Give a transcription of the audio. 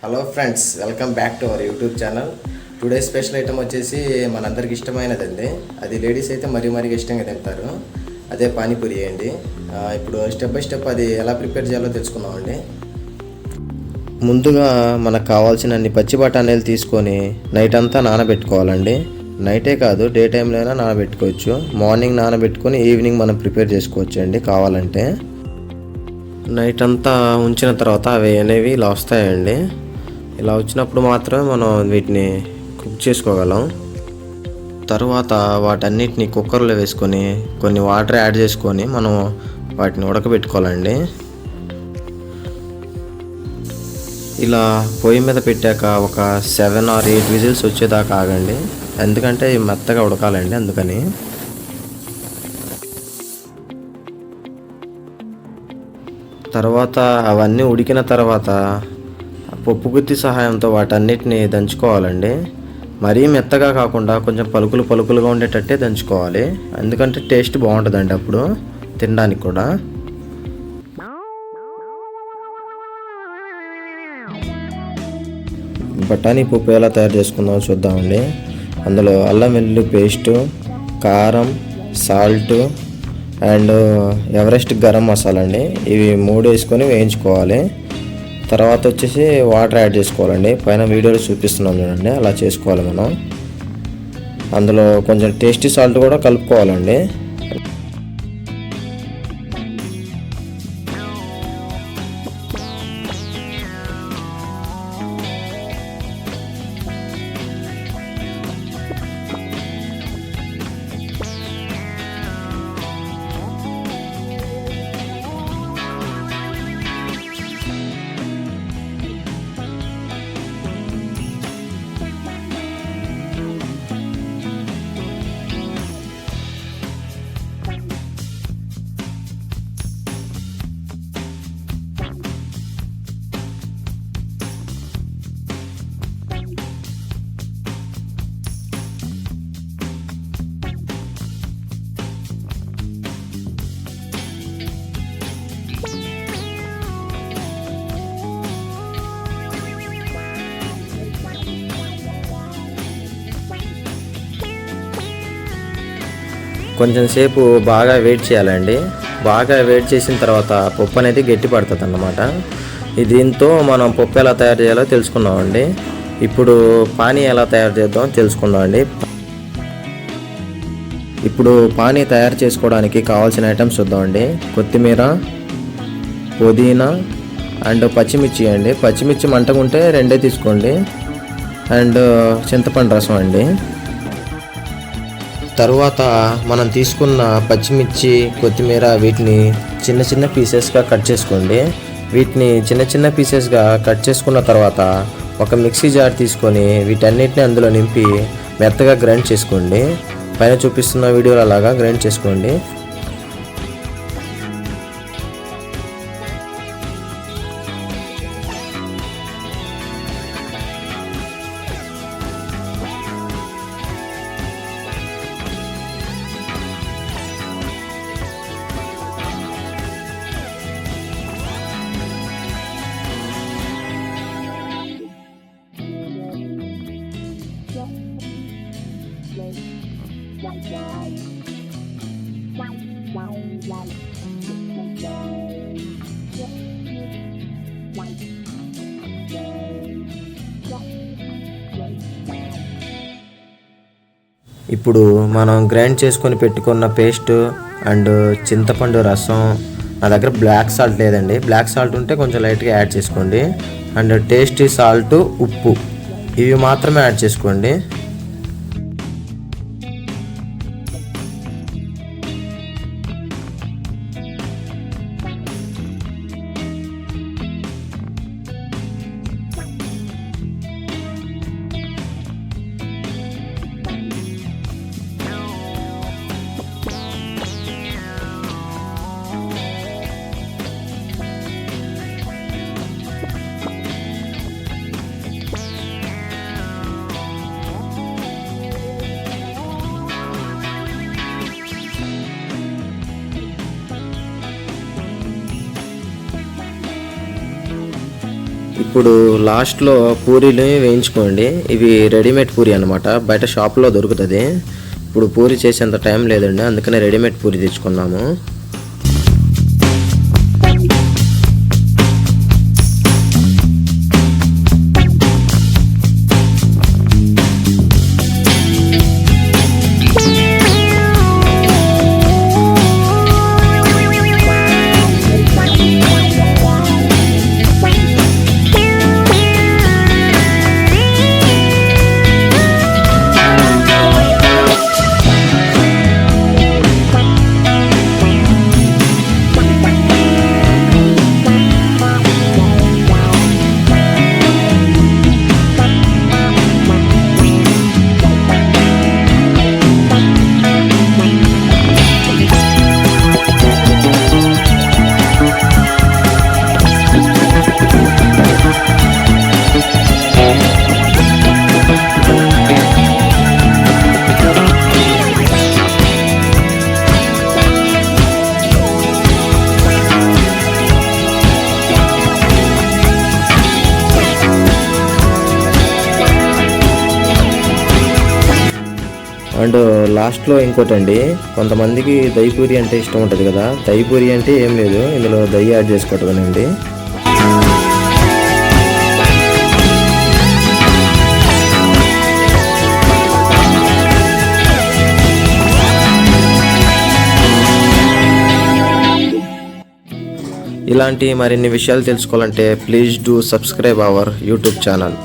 Hello friends, welcome back to our YouTube channel. Today special item వచ్చేసి మనందరికి ఇష్టమైనదండి. అది ladies అయితే మరీ ఇష్టంగా తింటారు. అదే పానీపూరి అండి. ఇప్పుడు స్టెప్ బై స్టెప్ అది ఎలా ప్రిపేర్ చేయాలో తెలుసుకుందామండి. ముందుగా మనకు కావాల్సిన అన్ని పచ్చి బఠానీలు తీసుకొని నైట్ అంతా నానబెట్టుకోవాలండి. నైటే కాదు, డే టైంలో అయినా నానబెట్టుకోవచ్చు. మార్నింగ్ నానబెట్టుకొని ఈవినింగ్ మనం ప్రిపేర్ చేసుకోవచ్చు అండి కావాలంటే. నైట్ అంతా ఉంచిన తర్వాత అవి అనేవి ఇలా వస్తాయండి. ఇలా వచ్చినప్పుడు మాత్రమే మనం వీటిని కుక్ చేసుకోగలం. తర్వాత వాటన్నిటిని కుక్కర్లో వేసుకొని కొన్ని వాటర్ యాడ్ చేసుకొని మనం వాటిని ఉడకబెట్టుకోవాలండి. ఇలా పొయ్యి మీద పెట్టాక ఒక 7 or 8 విజిల్స్ వచ్చేదాకా ఆగండి. ఎందుకంటే మెత్తగా ఉడకాలండి, అందుకని. తర్వాత అవన్నీ ఉడికిన తర్వాత పప్పు గుత్తి సహాయంతో వాటన్నిటిని దంచుకోవాలండి. మరీ మెత్తగా కాకుండా కొంచెం పలుకులుగా ఉండేటట్టే దంచుకోవాలి. ఎందుకంటే టేస్ట్ బాగుంటుందండి అప్పుడు తినడానికి కూడా. బఠానీ పప్పు ఎలా తయారు చేసుకుందామో చూద్దామండి. అందులో అల్లం వెల్లుల్లి పేస్టు, కారం, salt and Everest garam masala అండి. ఇవి 3 వేసుకొని వేయించుకోవాలి. తర్వాత వచ్చేసి వాటర్ యాడ్ చేసుకోవాలండి. పైన వీడియోలో చూపిస్తున్నాం చూడండి, అలా చేసుకోవాలి మనం. అందులో కొంచెం టేస్టీ సాల్ట్ కూడా కలుపుకోవాలండి. కొంచెం సేపు బాగా వెయిట్ చేయాలండి. బాగా వెయిట్ చేసిన తర్వాత పప్పు అనేది గట్టి పడుతుంది అన్నమాట. దీంతో మనం పప్పు ఎలా తయారు చేయాలో తెలుసుకుందామండి. ఇప్పుడు పానీ ఎలా తయారు చేద్దాం తెలుసుకుందామండి. ఇప్పుడు పానీ తయారు చేసుకోవడానికి కావాల్సిన ఐటమ్స్ చూద్దామండి. కొత్తిమీర, పుదీనా అండ్ పచ్చిమిర్చి అండి. పచ్చిమిర్చి మంటకుంటే 2 తీసుకోండి. అండ్ చింతపండు రసం అండి. తరువాత మనం తీసుకున్న పచ్చిమిర్చి, కొత్తిమీర వీటిని చిన్న పీసెస్గా కట్ చేసుకోండి. వీటిని చిన్న పీసెస్గా కట్ చేసుకున్న తర్వాత ఒక మిక్సీ జార్ తీసుకొని వీటన్నిటిని అందులో నింపి మెత్తగా గ్రైండ్ చేసుకోండి. పైన చూపిస్తున్న వీడియోలో అలాగా గ్రైండ్ చేసుకోండి. ఇప్పుడు మనం గ్రైండ్ చేసుకొని పెట్టుకున్న పేస్ట్ అండ్ చింతపండు రసం, నా దగ్గర బ్లాక్ సాల్ట్ లేదండి. బ్లాక్ సాల్ట్ ఉంటే కొంచెం లైట్గా యాడ్ చేసుకోండి. అండ్ టేస్టీ సాల్ట్, ఉప్పు ఇవి మాత్రమే యాడ్ చేసుకోండి. ఇప్పుడు లాస్ట్లో పూరీలు వేయించుకోండి. ఇవి రెడీమేడ్ పూరి అనమాట, బయట షాప్లో దొరుకుతుంది. ఇప్పుడు పూరి చేసేంత టైం లేదండి, అందుకనే రెడీమేడ్ పూరి తెచ్చుకున్నాము. అండ్ లాస్ట్లో ఇంకోటండి, కొంతమందికి దహి పూరి అంటే ఇష్టం ఉంటుంది కదా. దహి పూరి అంటే ఏం లేదు, ఇందులో దహి యాడ్ చేసుకోవటమేనండి. ఇలాంటి మరిన్ని విషయాలు తెలుసుకోవాలంటే please do subscribe our YouTube channel.